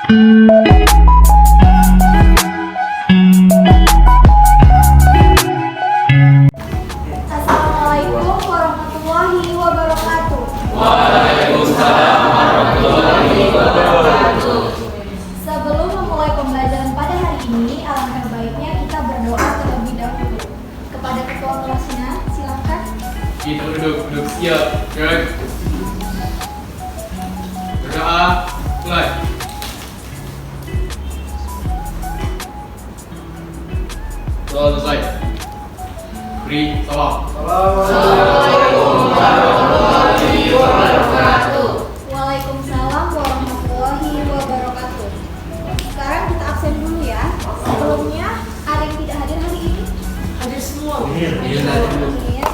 Assalamualaikum warahmatullahi wabarakatuh. Waalaikumsalam warahmatullahi wabarakatuh. Sebelum memulai pembelajaran pada hari ini, alangkah baiknya kita berdoa terlebih dahulu. Kepada ketua kelasnya, silakan. Kita duduk siap, gerak. Berdoa, mulai. Doa selesai. Beri salam. Assalamualaikum warahmatullahi wabarakatuh. Waalaikumsalam warahmatullahi wabarakatuh. Sekarang kita absen dulu ya. Sebelumnya, ada yang tidak hadir hari ini? Hadir semua. Hadir. Hadir.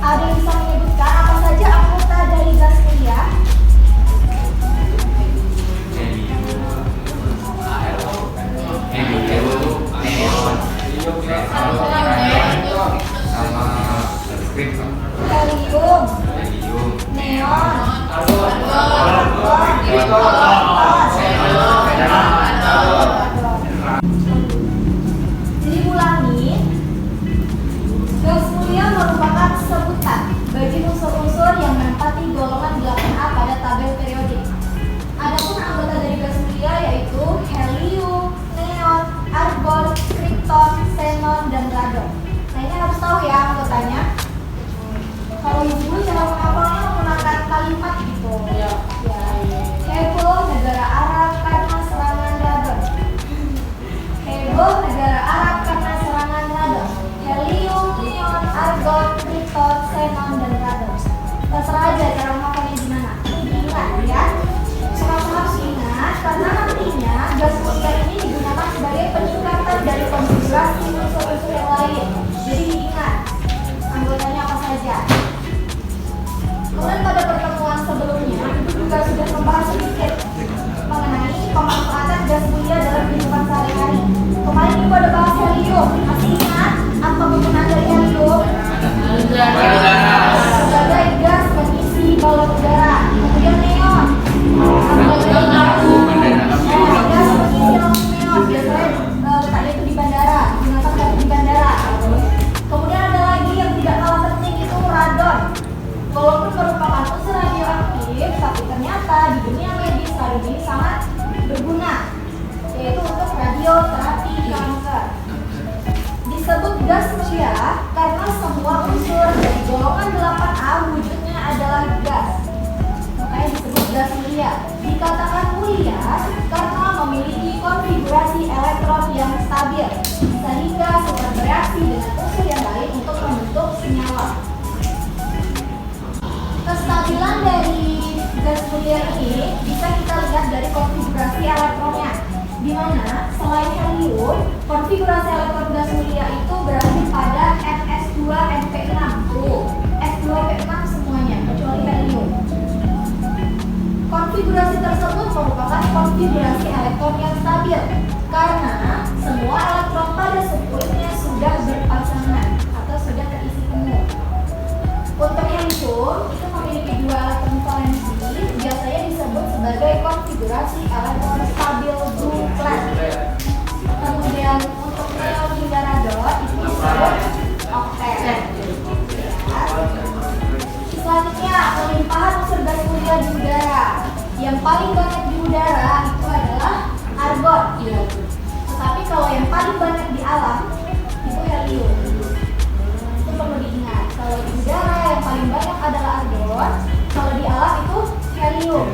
Ada yang bisa menyebutkan apa saja anggota dari gas kuliah? Helium, neon, argon, jadi ulangi, gas mulia merupakan sebutan bagi unsur-unsur yang menempati golongan 8A pada tabel periodik. Adapun anggota dari gas mulia yaitu helium, neon, argon, kripton, xenon, dan radon. Nah, ini harus tahu ya anggotanya. Kalau ibu cara menghafalnya menggunakan kalimat gitu. Ya. Heboh negara Arab karena serangan radon. Heboh negara Arab karena serangan radon. Helium, neon, argon, kripton, xenon, dan radon. Terserah aja cara menghafalnya gimana. Diingat ya. Kamu harus ingat karena nantinya gas mulia ini digunakan sebagai peningkatan dari konfigurasi unsur-unsur yang lain. Jadi diingat anggotanya apa saja. Kemudian pada pertemuan sebelumnya Ibu juga sudah membahas sedikit mengenai pemanfaatan gas mulia dalam kehidupan sehari-hari. Kemarin Ibu ada bahas helium. Masih ingat apa penggunaan dari helium? Sebagai gas pengisi balon udara. Kemudian neon sebagai gas pengisi lampu neon. Biasanya letaknya itu di bandara, digunakan di bandara. Kemudian ada lagi yang tidak kalah penting itu radon. Walaupun merupakan unsur radioaktif, tapi ternyata di dunia medis radon ini sangat berguna, yaitu untuk radioterapi kanker. Disebut gas mulia karena semua unsur dari golongan 8A wujudnya adalah gas. Makanya disebut gas mulia. Dikatakan mulia karena memiliki konfigurasi elektron yang stabil, sehingga sempat bereaksi dengan unsur yang lain untuk membentuk senyawa. Kestabilan dari gas mulia ini bisa kita lihat dari konfigurasi elektronnya, di mana selain helium, konfigurasi elektron gas mulia itu berada pada Ns2 Np6. S2 Np6 semuanya kecuali helium. Konfigurasi tersebut merupakan konfigurasi elektron yang stabil karena semua elektron pada subunitnya sudah berpasangan atau sudah terisi penuh. Untuk helium itu memiliki dua elektron valensi, biasanya disebut sebagai konfigurasi elektron stabil duplet. Kemudian untuk neon hingga radon itu disebut oktet. Selanjutnya, pelimpahan unsur gas mulia di udara. Yang paling banyak di udara itu adalah argon. Tetapi kalau yang paling banyak di alam itu helium. Itu perlu diingat. Kalau di udara yang paling banyak adalah argon, kalau di alam itu helium.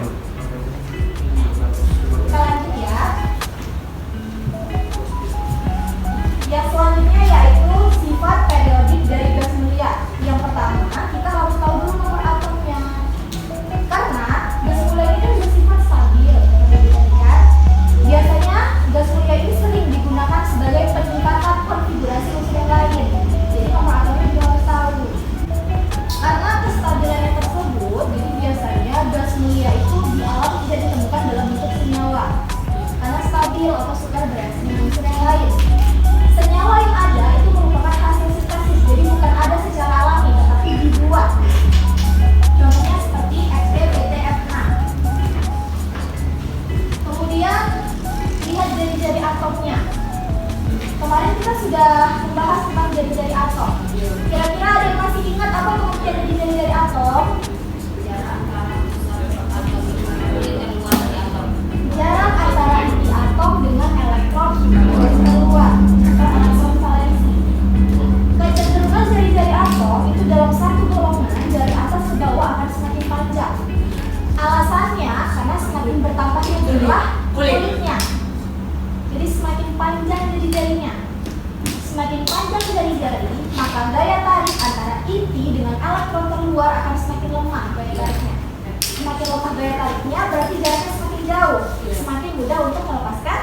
maka daya tarik antara inti dengan elektron terluar akan semakin lemah daya tariknya. Semakin lemah daya tariknya berarti jaraknya semakin jauh, semakin mudah untuk melepaskan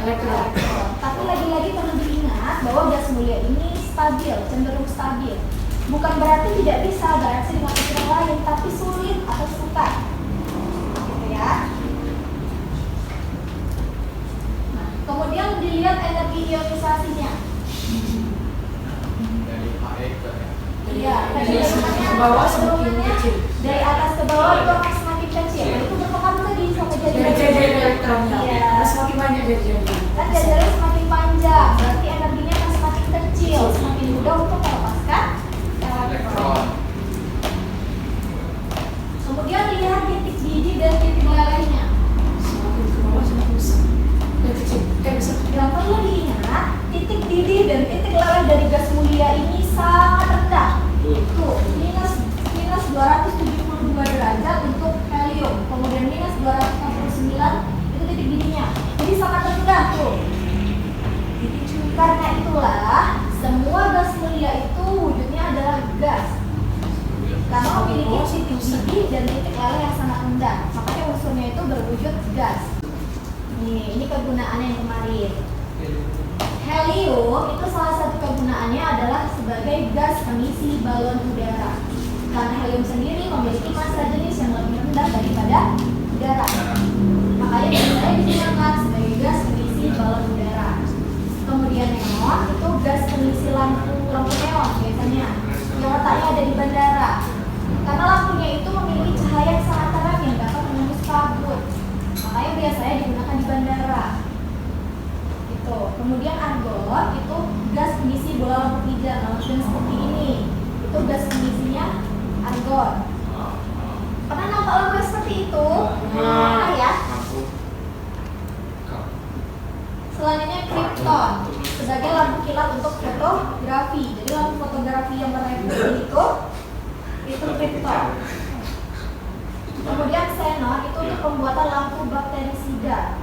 elektron. Tapi lagi-lagi perlu diingat bahwa gas mulia ini stabil, cenderung stabil. Bukan berarti tidak bisa bereaksi dengan unsur lain, tapi sulit atau sukar. Gitu ya. Nah, kemudian dilihat energi ionisasinya. Dari HE ke Iya, tadi ke bawah semakin kecil. dari atas ke bawah itu akan semakin kecil. Nah, itu berpengaruh tadi sama Jadi elektronnya. Iya. Terus semakin banyak jadi. Kan jajarnya semakin panjang, berarti energinya akan semakin kecil, semakin mudah untuk melepaskan elektron. Kemudian lihat titik didih dan titik lelehnya. Semakin ke bawah semakin besar. Dan kecil. Besar. Yang perlu diingat, titik didih dan titik leleh dari gas mulia ini sangat rendah. Tuh, minus 272 derajat untuk helium, kemudian minus 269 itu titik didihnya. Jadi sangat rendah tuh. Karena itulah semua gas mulia itu wujudnya adalah gas. Karena memiliki titik didih dan titik leleh yang sangat rendah, makanya unsurnya itu berwujud gas. Ini kegunaannya yang kemarin. Helium itu salah satu kegunaannya adalah sebagai gas pengisi balon udara. Karena helium sendiri memiliki massa jenis yang lebih rendah daripada udara. Makanya biasanya digunakan sebagai gas pengisi balon udara. Kemudian neon itu gas pengisi lampu neon biasanya yang letaknya ada di bandara. Karena lampunya itu memiliki cahaya yang sangat terang yang dapat menembus kabut. Makanya biasanya digunakan di bandara. Kemudian argon itu gas pengisi bola lampu hijau, lampu seperti ini. Itu gas pengisinya argon. Pernah nampak lampu seperti itu? Pernah ya? Selanjutnya krypton sebagai lampu kilat untuk fotografi. Jadi lampu fotografi yang berefleksi itu krypton. Kemudian xenon itu untuk pembuatan lampu bakterisida.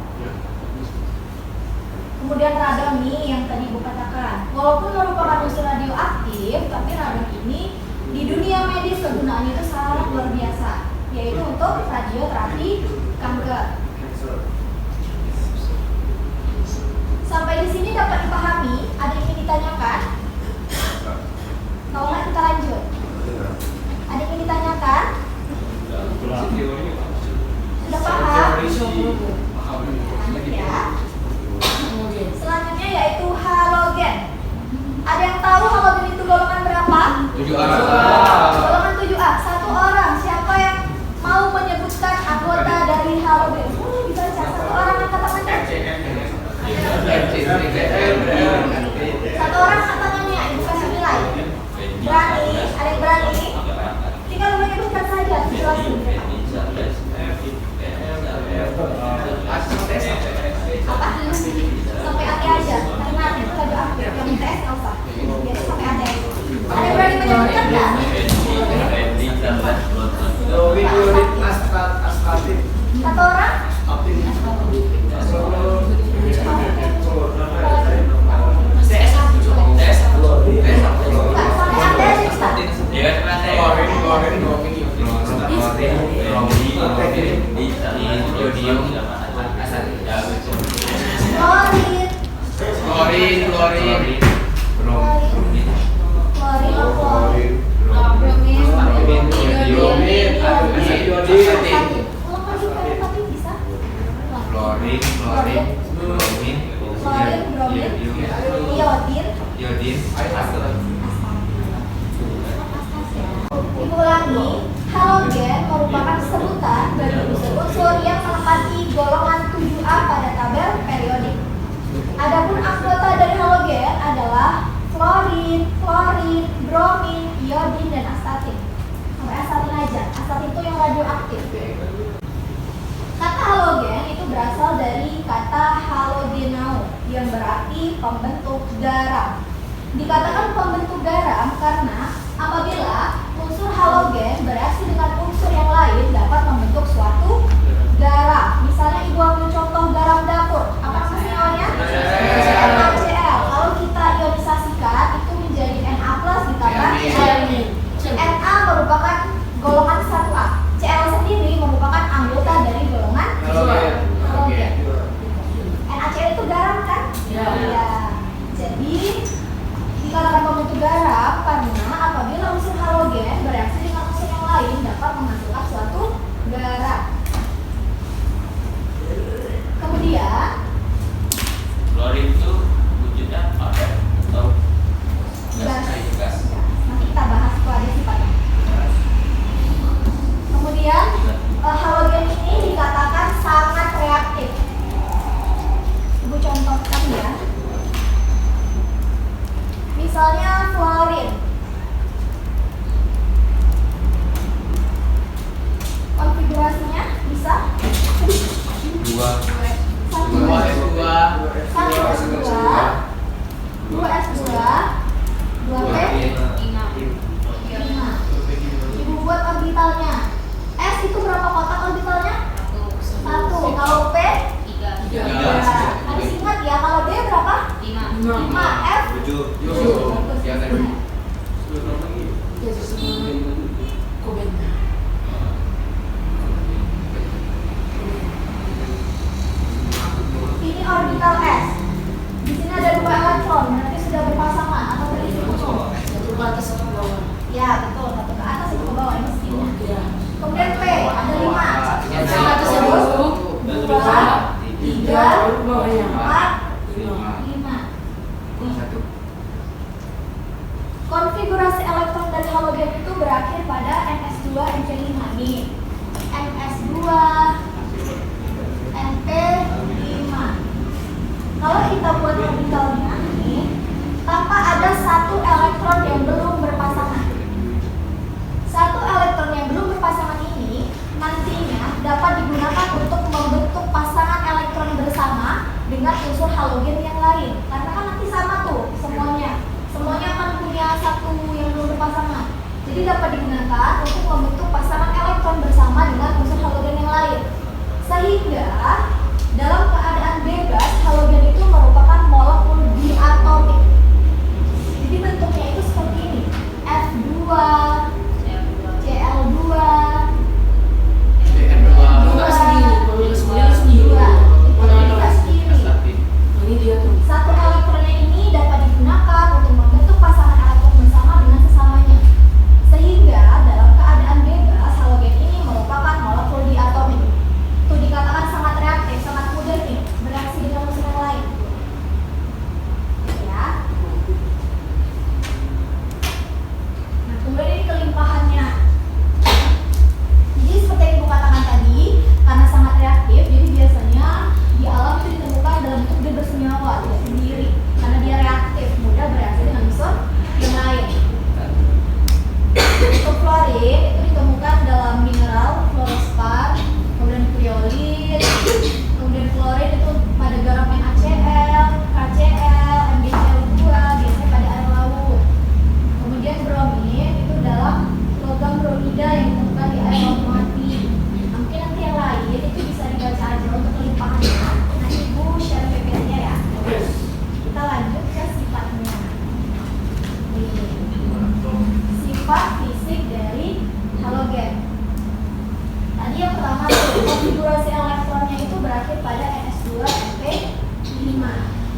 Kemudian radon nih yang tadi Ibu katakan, walaupun merupakan unsur radioaktif, tapi radon ini di dunia medis kegunaannya itu sangat luar biasa, yaitu untuk radioterapi kanker. Sampai di sini dapat dipahami? Ada yang ingin ditanyakan? Kalau nggak kita lanjut. Ada yang ingin ditanyakan? Sudah paham? Lanjut ya. Selanjutnya yaitu halogen. Ada yang tahu halogen itu golongan berapa? 7A. Golongan 7A. Satu orang. Siapa yang mau menyebutkan anggota dari halogen? Dibaca. Satu orang angkat tangannya. Satu orang angkat tangannya. Ibu kasih nilai. Berani? Ada yang berani? Tinggal menyebutkan saja. Jelasin. Apa? Sampai AT aja, karena AT itu radioaktif, yang ITS nggak usah. Biasa sampai AT. Ada yang berani menyebutkan nggak? Satu orang? Nggak, sampai AT aja bisa. Klorin. Klorin. Klorin. Ulangi, halogen merupakan sebutan bagi unsur-unsur yang menempati golongan 7A pada tabel periodik. Adapun anggota dari halogen adalah fluorin, klorin, bromin, iodin, dan astatin. Sampai astatin aja. Astatin itu yang radioaktif. Kata halogen itu berasal dari kata halogenau yang berarti pembentuk garam. Dikatakan pembentuk garam karena apabila unsur halogen bereaksi dengan unsur yang lain dapat membentuk suatu garam. Misalnya Ibu ambil contoh garam dapur. Apa nama senyawa? NaCl. Kalau kita ionisasikan itu menjadi Na+ baru bawahnya. 4, 5. Satu. Konfigurasi elektron dari halogen itu berakhir pada ns2 np5 nih. ns2 np5. Kalau kita buat orbitalnya nih, tanpa ada satu elektron yang belum berpasangan. Satu elektron yang belum berpasangan ini nantinya dapat digunakan untuk membentuk pasangan elektron bersama dengan unsur halogen yang lain. Karena kan nanti sama tuh semuanya. Semuanya akan punya satu yang belum berpasangan. Jadi dapat digunakan untuk membentuk pasangan elektron bersama dengan unsur halogen yang lain. Sehingga dalam keadaan bebas, halogen itu merupakan molekul diatomik. Jadi bentuknya itu seperti ini. F2, Cl2, Buka sendiri, kalau semuanya sendiri. Mana-mana. Ini dia tuh. Satu elektronnya ini dapat digunakan untuk membentuk pasangan elektron bersama dengan sesamanya. Sehingga dalam keadaan bebas, halogen ini merupakan molekul diatomik. Itu dikatakan sangat reaktif, sangat mudah nih bereaksi dengan unsur yang lain. Ya. Nah, kemudian ini kelimpahannya. Jadi seperti yang ibu katakan tadi, karena sangat reaktif, jadi biasanya di alam itu ditemukan dalam bentuk dia bersenyawa, tidak sendiri. Karena dia reaktif, mudah bereaksi dengan unsur yang lain. Untuk fluorin itu ditemukan dalam mineral fluorspar, kemudian kriolit, kemudian klorin itu pada garam NaCl, KCl, MgCl2, biasanya pada air laut. Kemudian bromin itu dalam logam bromida yang ditemukan di air laut mati. Nah, mungkin nanti yang lain itu bisa dibaca aja untuk kelimpahannya. Nah, ibu share PPT-nya ya. Kita lanjut ke sifatnya. Nih, sifat fisik dari halogen. Tadi yang pertama tuh, konfigurasi elektronnya itu berakhir pada ns2 np5,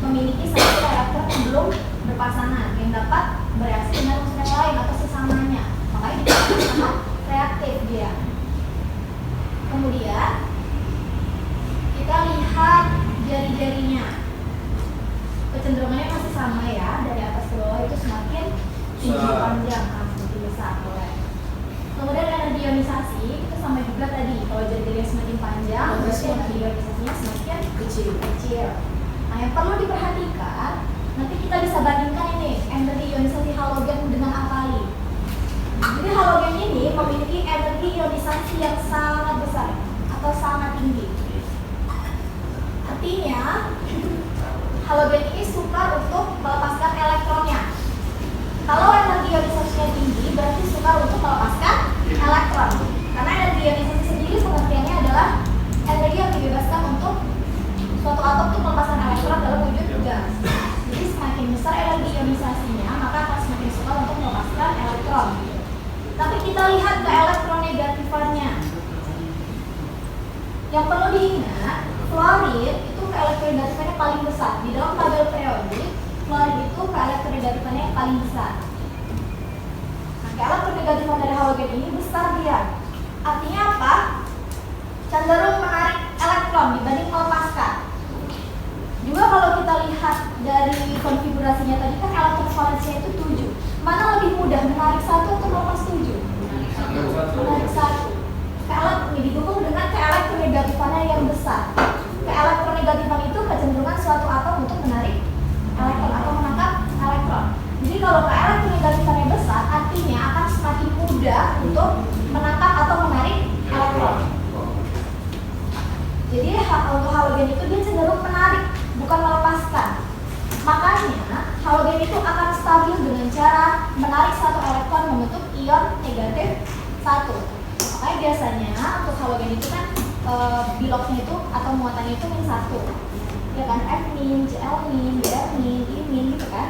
memiliki satu elektron yang belum berpasangan yang dapat bereaksi dengan unsur yang lain atau sesamanya. Makanya dikatakan sangat reaktif dia. Kemudian kita lihat jari-jarinya. Kecenderungannya masih sama ya, dari atas ke bawah itu semakin tinggi panjang, semakin besar. Kemudian energi ionisasi itu sama juga tadi. Kalau jari-jarinya semakin panjang, berarti energi ionisasinya semakin kecil. Nah, yang perlu diperhatikan, nanti kita bisa bandingkan ini energi ionisasi halogen dengan alkali. Jadi halogen ini memiliki energi ionisasi yang sangat besar atau sangat tinggi. Artinya halogen ini sukar untuk melepaskan elektronnya. Kalau energi ionisasinya tinggi, berarti sukar untuk melepaskan elektron. Karena energi ionisasi sendiri pengertiannya adalah energi yang dibebaskan untuk suatu atom untuk melepaskan elektron dalam wujud gas. Jadi semakin besar energi ionisasinya, maka akan semakin sukar untuk melepaskan elektron. Tapi kita lihat ke elektronegatifannya. Yang perlu diingat, fluorin itu ke elektronegatifannya paling besar. Di dalam tabel periodik, fluorin itu ke elektronegatifannya yang paling besar. Nah, ke elektronegatifan dari halogen ini besar dia. Artinya apa? Cenderung menarik elektron dibanding melepaskan. Juga kalau kita lihat dari konfigurasinya tadi kan elektron valensinya itu 7. Mana lebih mudah menarik 1 atau melepas 7? Menarik 1. Ini didukung dengan ke elektronegatifannya yang besar. Ke elektronegatifan itu kecenderungan suatu atom untuk menarik elektron atau menangkap elektron. Jadi kalau ke elektronegatifannya besar, artinya akan semakin mudah untuk menangkap atau menarik elektron. Jadi untuk halogen itu dia cenderung menarik, bukan melepaskan. Makanya halogen itu akan stabil dengan cara menarik satu elektron membentuk ion negatif 1. Makanya biasanya untuk halogen itu kan biloknya itu atau muatannya itu -1. Ya kan, F-, Cl-, Br-, I- gitu kan.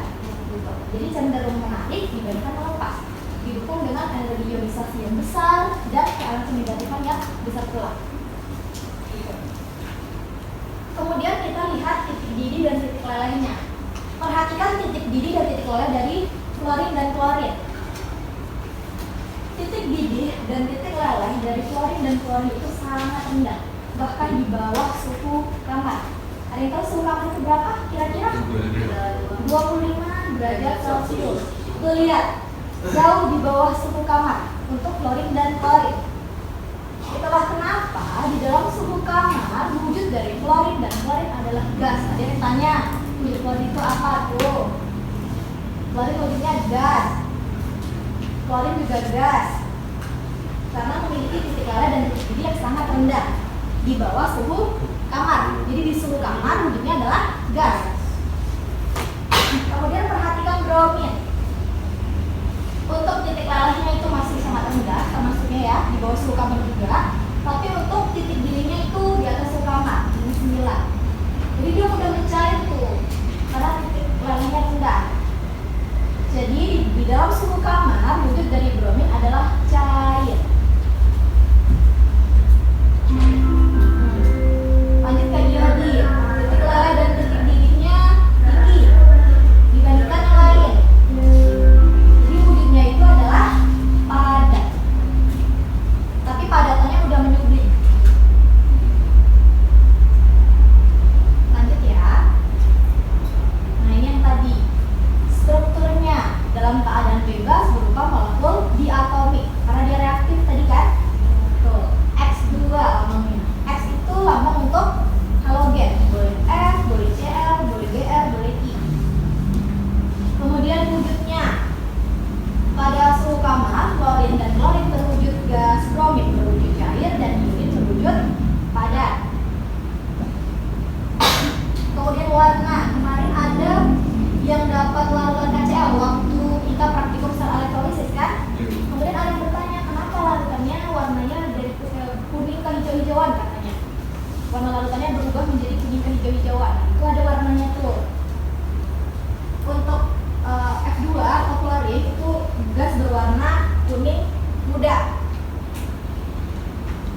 Gitu. Jadi cenderung menarik dibandingkan melepas. Didukung dengan energi ionisasi yang besar dan elektronegatifan yang besar pula. Gitu. Kemudian kita lihat titik didih dan titik lelehnya. Perhatikan titik didih dan titik leleh dari fluorin dan klorin. Titik didih dan titik leleh dari fluorin dan klorin itu sangat rendah, bahkan di bawah suhu kamar. Ada yang tahu suhu kamar itu berapa? Kira-kira 25 derajat Celcius. Tuh lihat, jauh di bawah suhu kamar untuk klorin dan klorin. Itulah kenapa di dalam suhu kamar wujud dari klorin dan klorin adalah gas. Ada yang tanya, klorin itu apa tuh? Klorin wujudnya gas. Klorin juga gas. Karena memiliki titik leleh dan titik didih yang sangat rendah di bawah suhu kamar. Jadi di suhu kamar wujudnya adalah gas. Kemudian perhatikan bromin. Untuk titik lelehnya itu masih sangat rendah, termasuknya ya di bawah suhu kamar juga. Tapi untuk titik didihnya itu di atas suhu kamar, ini 9. Jadi dia udah mencair tuh, karena titik lelehnya rendah. Jadi di dalam suhu kamar wujud dari bromin adalah cair. Lanjut ke iodin. Titik leleh dan titik didihnya tinggi dibandingkan yang lain. Jadi wujudnya itu adalah padat. Tapi padatannya udah menyublim. Lanjut ya. Nah ini yang tadi. Strukturnya dalam keadaan bebas berupa molekul diatomik. Karena dia reaktif tadi kan. Tuh, X2 lambangnya. X itu lambang untuk halogen. Boleh F, boleh Cl, boleh Br, boleh I. Kemudian wujudnya pada suhu kamar, klorin dan klorin berwujud gas, bromin berwujud cair, dan iodin berwujud padat. Kemudian warna, kemarin ada yang dapat larutan KCl waktu kita praktikum sel elektrolisis kan? Kemudian ada yang bertanya, kenapa larutannya warnanya dari kuning ke hijau-hijauan katanya. Warna larutannya berubah menjadi kuning ke hijau-hijauan. Itu ada warnanya tuh. Untuk F2 atau klorin itu gas berwarna kuning muda.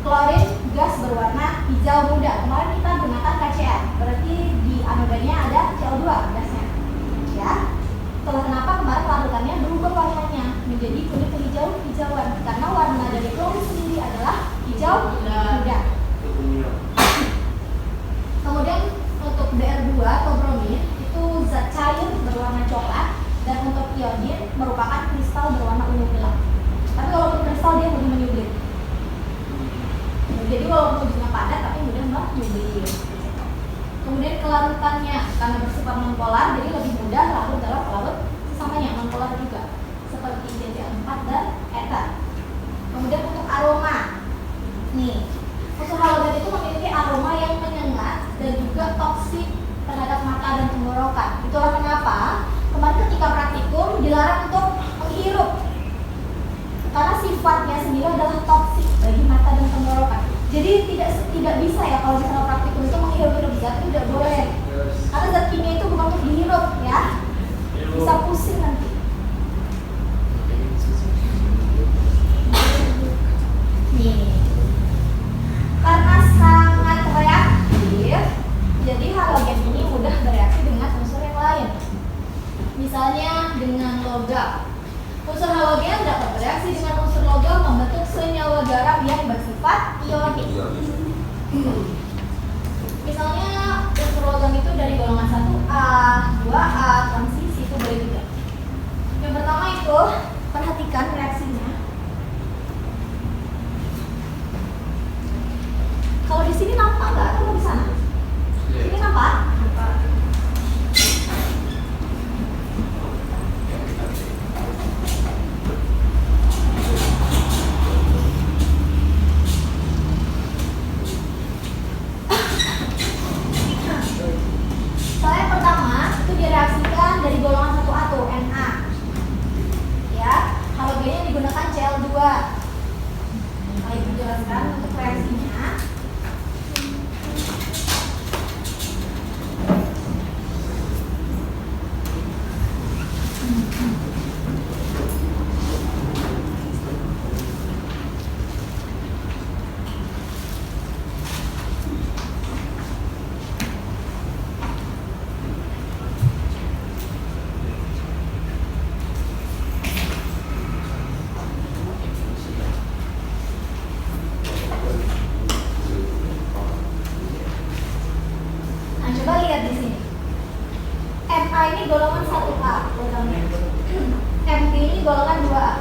Klorin gas berwarna hijau muda. Kemarin kita gunakan KCl, berarti di anodanya ada Cl2 gasnya. Ya. Itulah kenapa kemarin larutannya berubah warnanya menjadi kuning kehijauan karena warna dari klorin sendiri adalah hijau muda. Kemudian untuk Br2 atau bromin itu zat cair berwarna coklat, dan untuk iodin merupakan kristal berwarna ungu gelap. Tapi walaupun kristal dia mudah menyublim. Jadi walaupun wujudnya padat tapi mudah menyublim. Kemudian kelarutannya karena bersifat nonpolar jadi lebih mudah larut dalam pelarut sesamanya nonpolar juga seperti CCl4 dan ether. Kemudian untuk aroma, nih unsur halogen itu memiliki aroma yang menyengat dan juga toksik terhadap mata dan tenggorokan. Itulah kenapa kemarin ketika praktikum dilarang untuk menghirup karena sifatnya sendiri adalah toksik bagi mata dan tenggorokan. Jadi tidak bisa ya kalau misalnya praktikum itu menghirup zat itu tidak boleh. Karena zat kimia itu bukan untuk dihirup ya, bisa pusing nanti. Nih, karena sangat reaktif, jadi halogen ini mudah bereaksi dengan unsur yang lain. Misalnya dengan logam. Unsur halogen dapat bereaksi dengan unsur logam membentuk senyawa garam yang bersifat ionik. Misalnya unsur logam itu dari golongan 1A, 2A, transisi itu boleh juga. Yang pertama itu perhatikan reaksinya. Kalau di sini nampak nggak atau di sana? Ini nampak? Soalnya pertama itu direaksikan dari golongan 1A tuh Na. Ya, ini golongan 1A, MG ini golongan 2A.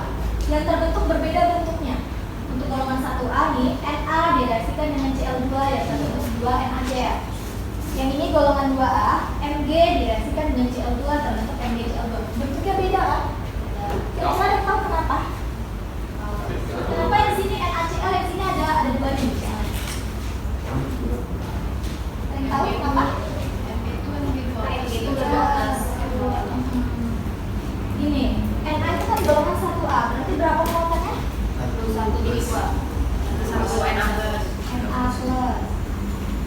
Yang terbentuk berbeda bentuknya. Untuk golongan 1A nih, Na direaksikan dengan Cl2 yang terbentuk 2 NaCl. Yang ini golongan 2A, Mg direaksikan dengan Cl2 terbentuk MgCl2. Bentuknya beda kan? Kira-kira ada yang tahu kenapa? Kenapa yang sini NaCl, yang sini ada 2 nih? Ada yang tahu kenapa? Mg itu Gini, Na itu kan golongan 1A, berarti berapa muatannya? 1 jadi 2. 1 Na plus. Na plus.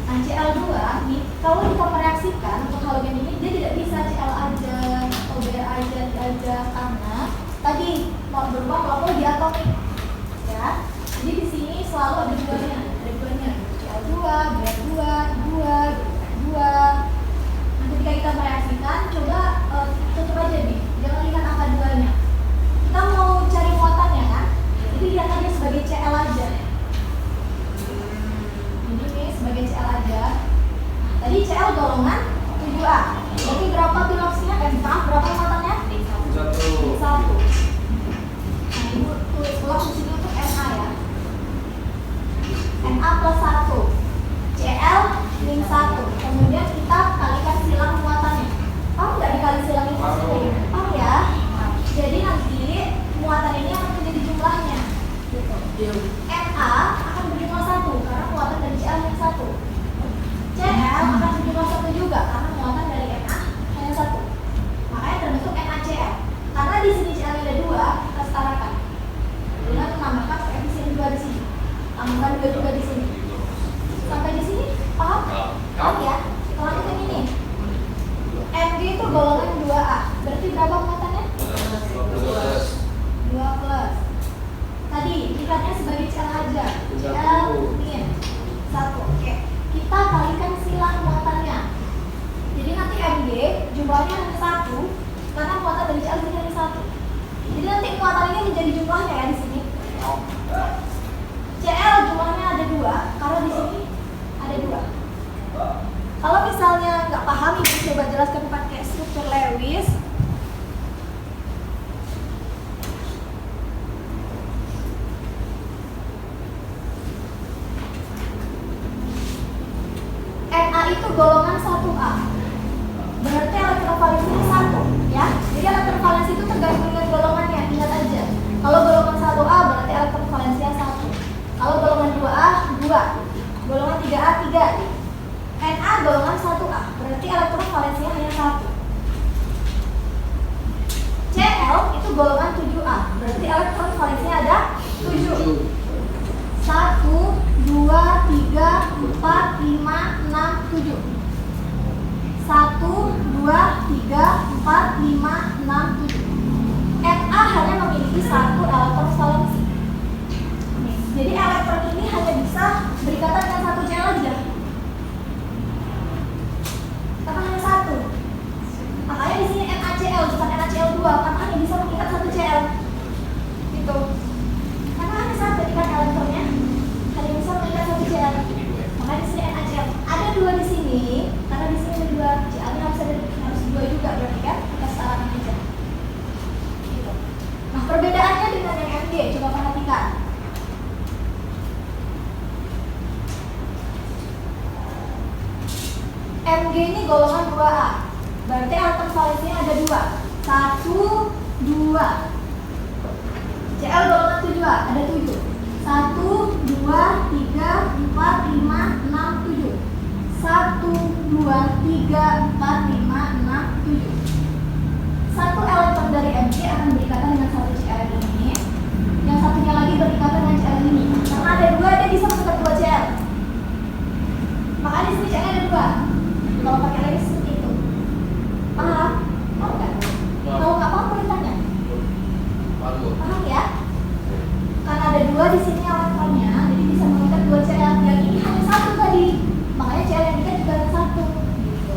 Nah, Cl2 nih, kalau kita mereaksikan untuk halogen ini dia tidak bisa Cl aja atau Br aja karena tadi berupa molekul diatomik. Ya. Jadi di sini selalu ada duanya, Cl2, Br2, I2, N2. Nah, ketika kita mereaksikan, coba tutup aja nih, jangan lihat angka 2-nya. Kita mau cari muatannya kan? Jadi lihat aja sebagai Cl aja. Ini nih sebagai Cl aja. Tadi Cl golongan 7A. Jadi berapa biloxnya? Berapa muatannya? 1. Nah, Ibu tulis ulang di sini untuk Na ya. Na plus 1. Cl min 1. Kemudian kita kalikan silang muatannya. Paham nggak dikali silang itu sendiri? Paham ya? Jadi nanti muatan ini akan menjadi jumlahnya. Gitu. Na akan berjumlah 1 karena muatan dari Cl min 1. Cl akan berjumlah 1 juga karena muatan dari Na hanya 1. Makanya terbentuk NaCl. Karena di sini Cl ada 2, kita setarakan dengan menambahkan koefisien 2 di sini. Tambahkan 2 juga di sini. Sampai di sini paham? Paham ya? Kita lanjut yang ini. Mg itu golongan 2A. Berarti berapa muatannya? 2 plus. Tadi lihatnya sebagai Cl aja. Cl min 1. Oke. Kita kalikan silang muatannya. Jadi nanti Mg jumlahnya hanya 1 karena muatan dari Cl ini hanya 1. Jadi nanti muatan ini menjadi jumlahnya ya di sini. Cl jumlahnya ada 2 karena di sini ada 2. Kalau misalnya nggak paham, Ibu coba jelaskan pakai struktur Lewis. Na itu golongan 1A. Berarti elektrovalensinya 1, ya. Jadi elektrovalensi itu tergantung dengan golongannya, ingat aja. Kalau golongan 1A berarti elektrovalensinya 1. Kalau golongan 2A, 2. Golongan 3A, 3. Na golongan 1A, berarti elektrovalensinya hanya 1. Cl itu golongan 7A, berarti elektrovalensinya ada 7. 1, 2, 3, 4, 5, 6, 7. 1, 2, 3, 4, 5, 6, 7. Na hanya memiliki 1 elektron valensi. Jadi elektron ini hanya bisa berikatan dengan 1 Cl aja. Karena hanya 1. Makanya di sini NaCl bukan NaCl2 karena hanya bisa mengikat 1 Cl. Gitu. Karena hanya 1 ikat elektronnya hanya bisa mengikat 1 Cl. Makanya di sini NaCl. Ada 2 di sini karena di sini ada 2. Cl-nya harus 2 juga berarti kan? Kita setarakan aja. Gitu. Nah, perbedaannya dengan yang Mg coba perhatikan. Mg ini golongan 2A. Berarti elektron valensinya ada 2. 1, 2. Cl golongan 7A, ada 7. 1, 2, 3, 4, 5, 6, 7. 1, 2, 3, 4, 5, 6, 7. 1 elektron dari Mg akan berikatan dengan 1 Cl ini. Yang satunya lagi berikatan dengan Cl ini. Karena ada 2, dia bisa mengikat 2 Cl. Makanya di sini Cl ada 2. Kalau pakai Lewis seperti itu. Paham? Paham nggak? Kalau nggak paham boleh tanya. Paham ya? Karena ada 2 di sini elektronnya, jadi bisa mengikat 2 Cl. Yang ini hanya 1 tadi. Makanya Cl yang diikat juga ada 1. Gitu.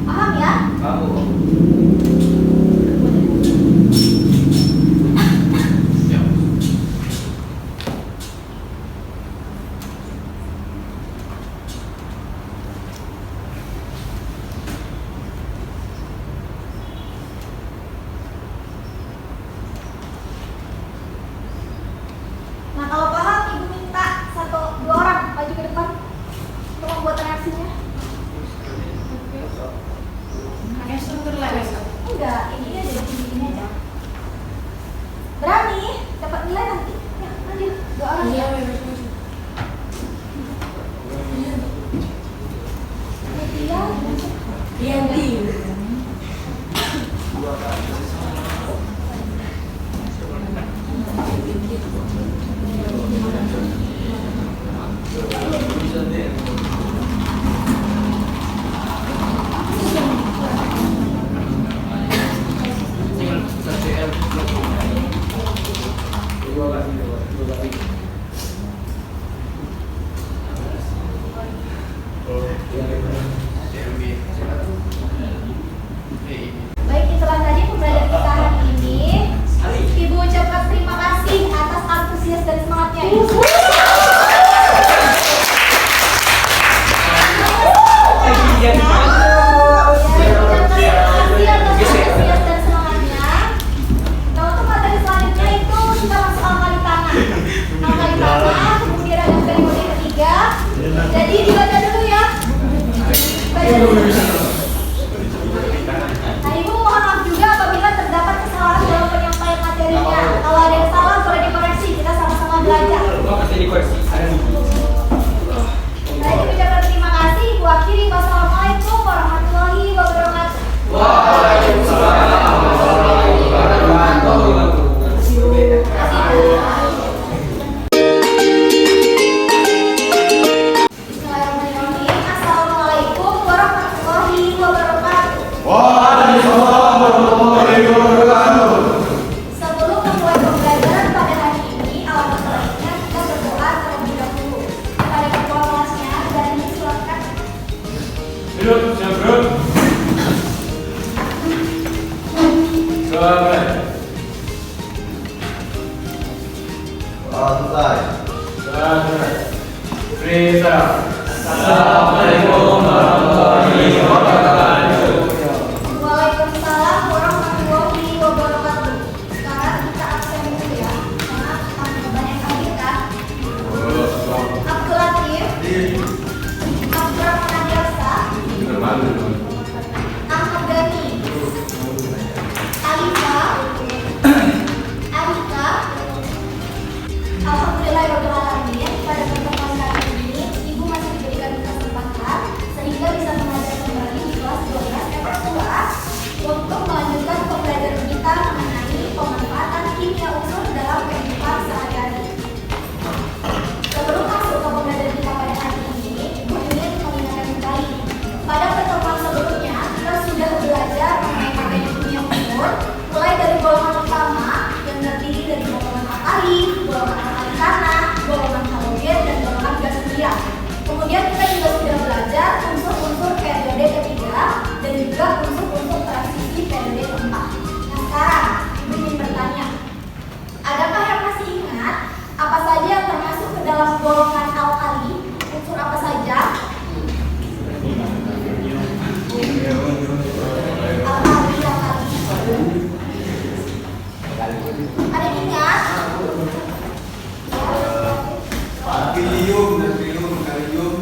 Paham ya? Paham. lagi ya. Yanti. Baik, itulah tadi pembelajaran kita hari ini. Ibu ucapkan terima kasih atas antusias dan semangatnya. Jadi dibaca dulu ya. Baca dulu. Nah, Ibu mohon maaf juga apabila terdapat kesalahan dalam penyampaian materinya. Kalau ada yang salah boleh dikoreksi, kita sama-sama belajar. Baik, ucapkan terima kasih. Ibu akhiri. Wassalamualaikum warahmatullahi wabarakatuh. Bismillahirrahmanirrahim. Assalamualaikum warahmatullahi wabarakatuh. Sebelum memulai pembelajaran pada hari ini, alangkah baiknya kita berdoa terlebih dahulu. Kepada ketua kelasnya, dan disilakan. Assalamualaikum warahmatullahi wabarakatuh. Waalaikumsalam warahmatullahi wabarakatuh. Sekarang kita absen dulu ya, karena kami kebanyakan kita. Abdul Latif, Abdurrahman Adiasa, Ahmad Gani, Alifa, Alika. Alhamdulillahirrahmanirrahim. Pada pertemuan kali ini, Ibu masih diberikan kesempatan sehingga bisa mengajar kembali di kelas 12 FF2 untuk melanjutkan pembelajaran kita mengenai pemanfaatan kimia unsur dalam kehidupan sehari-hari. Sebelum masuk ke pembelajaran kita pada hari ini, Ibu ingin mengingatkan kembali. Pada pertemuan sebelumnya, kita sudah belajar mengenai materi kimia unsur, mulai dari golongan utama yang terdiri dari golongan alkali, golongan alkali tanah, golongan halogen, dan golongan gas mulia. Kemudian kita juga sudah belajar unsur-unsur periode ketiga dan juga unsur-unsur transisi periode keempat. Nah sekarang, Ibu ingin bertanya, adakah yang masih ingat apa saja yang termasuk ke dalam golongan alkali? Unsur apa saja? Alkali. Ada yang ingat? Natrium, kalium,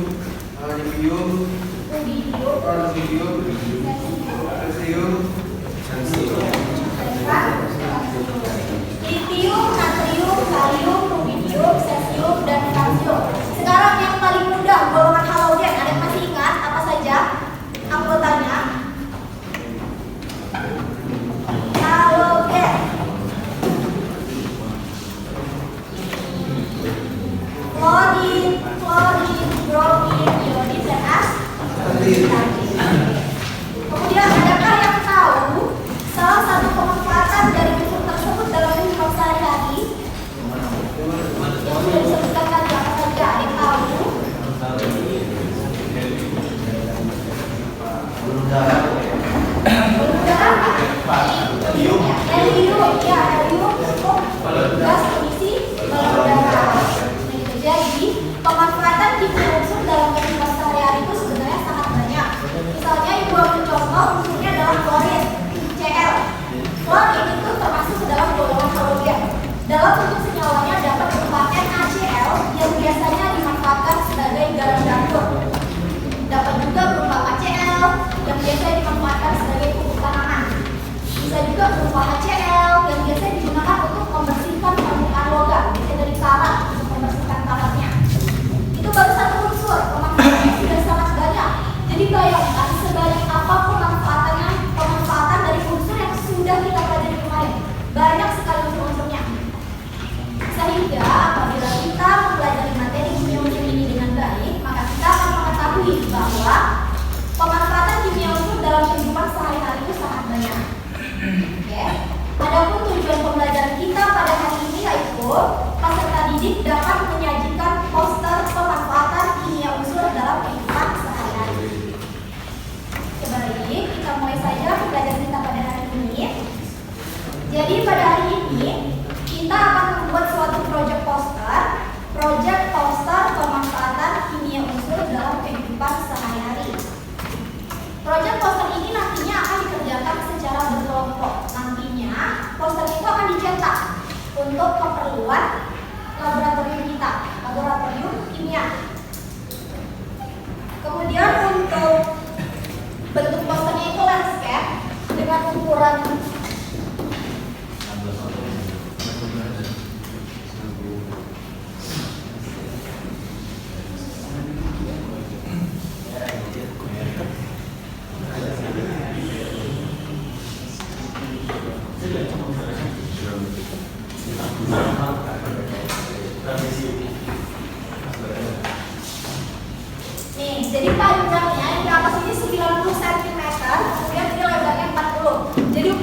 aluminium, Rubidium, kalsium, litium, natrium, kalium, rubidium, cesium, dan kalsium. Sekarang yang paling mudah, golongan halogen. Ada yang masih ingat apa saja anggotanya? Halogen. Klorin, bromin, iodin, dan asetik. Kemudian adakah yang tahu salah satu pemanfaatan dari unsur tersebut dalam kehidupan sehari-hari? Yang sudah disebutkan tadi apa saja? Ada yang tahu? Helium, ya, helium untuk gas emisi balon udara. Jadi, pemanfaatan kimia unsur dalam kehidupan sehari-hari itu sebenarnya sangat banyak. Misalnya, Ibu ambil contoh, unsurnya adalah klorin, Cl. Klorin itu termasuk ke dalam golongan halogen. Dalam bentuk senyawanya dapat berupa NaCl yang biasanya dimanfaatkan sebagai garam dapur. Dapat juga berupa HCl yang biasanya dimanfaatkan sebagai pupuk tanaman. Bisa juga berupa HCl yang biasanya digunakan untuk membersihkan permukaan logam, misalnya dari tanah untuk membersihkan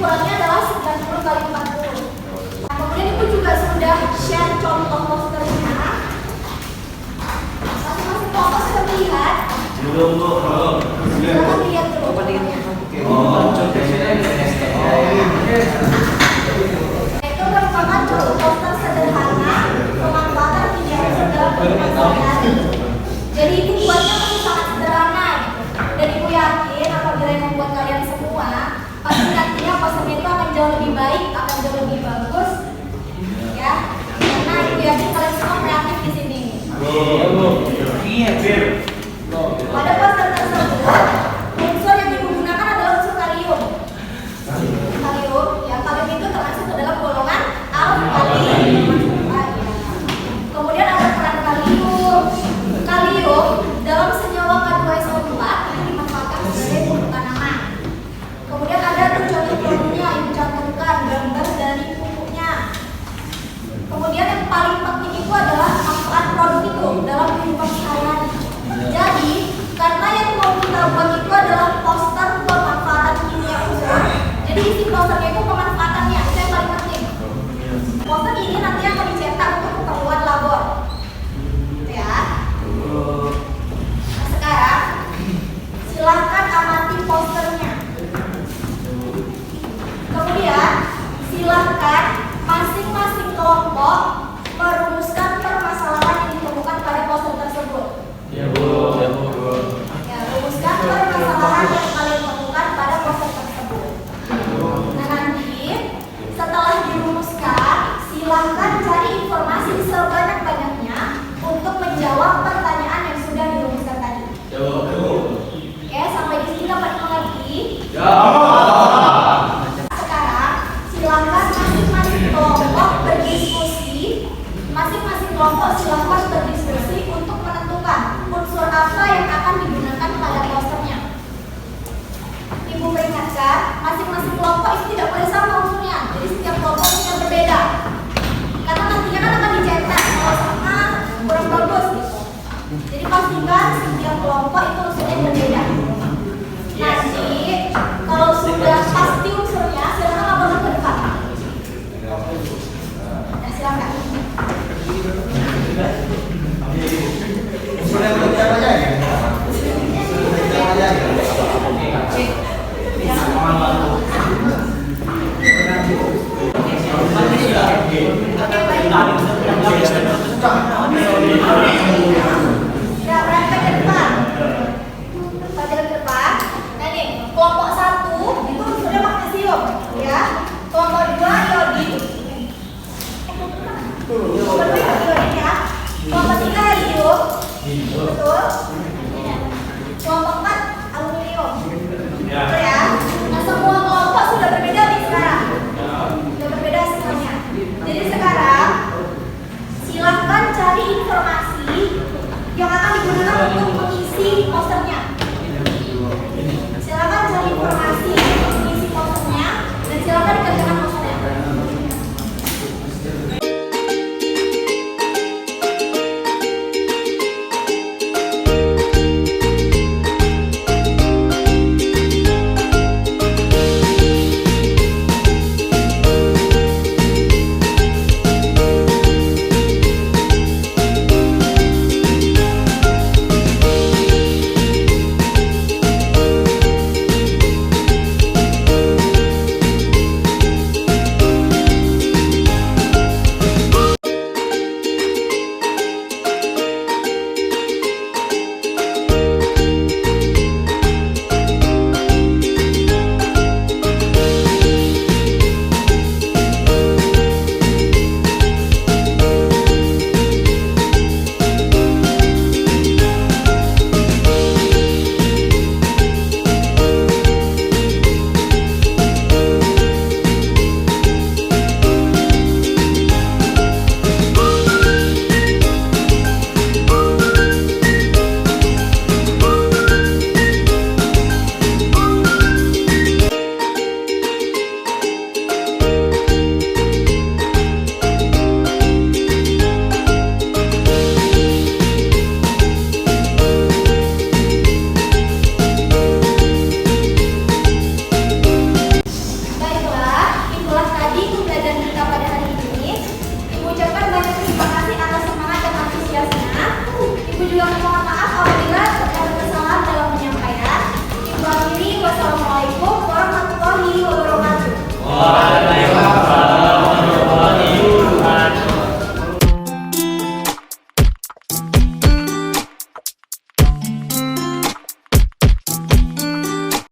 ukurannya adalah 90 kali 40. Nah, kemudian Ibu juga sudah share contoh posternya. Masing-masing kelompok sudah melihat. Belum, Bu. Belum. Silakan lihat dulu. Itu merupakan contoh poster sederhana pemanfaatan media sosial dalam kehidupan sehari-hari. Jadi Ibu buatnya masih sangat sederhana gitu. Dan Ibu yakin apabila yang membuat kalian semua, pasti nantinya posternya itu akan jauh lebih baik, akan jauh lebih bagus, ya. Karena Ibu yakin kalian semua kreatif di sini. Pada poster tersebut, unsur yang Ibu gunakan adalah unsur kalium. Kalium, ya, kalium itu termasuk ke dalam golongan alkali. Kemudian ada peran kalium. Kalium dalam senyawa K2SO4 itu dimanfaatkan sebagai pembuka tanaman. Kemudian ada contoh produknya, Ibu cantumkan gambar dari pupuknya. Kemudian yang paling penting itu adalah manfaat produk itu dalam kehidupan sehari-hari. Jadi, karena yang mau kita buat itu adalah poster pemanfaatan kimia unsur. Jadi isi posternya itu pemanfaatannya, itu yang paling penting. Poster ini nanti akan dicetak untuk keperluan labor. Gitu ya. Nah, sekarang silahkan amati posternya. Kemudian silahkan masing-masing kelompok merumuskan permasalahan yang ditemukan pada poster tersebut. Ya, Bu. Ya, Bu. Ya, rumuskan permasalahan yang kalian temukan pada poster tersebut. Nah, nanti setelah dirumuskan, silahkan cari informasi sebanyak-banyaknya untuk menjawab pertanyaan yang sudah dirumuskan tadi. Ya, Bu. Oke, sampai di sini dapat mengerti? Ya. Sekarang silahkan masing-masing kelompok berdiskusi. Masing-masing kelompok silahkan berdiskusi untuk menentukan unsur apa yang akan digunakan pada posternya. Ibu peringatkan, masing-masing kelompok itu tidak boleh sama unsurnya. Jadi setiap kelompok punya berbeda. Karena nantinya kan akan dicetak, kalau sama kurang bagus gitu. Jadi pastikan setiap kelompok itu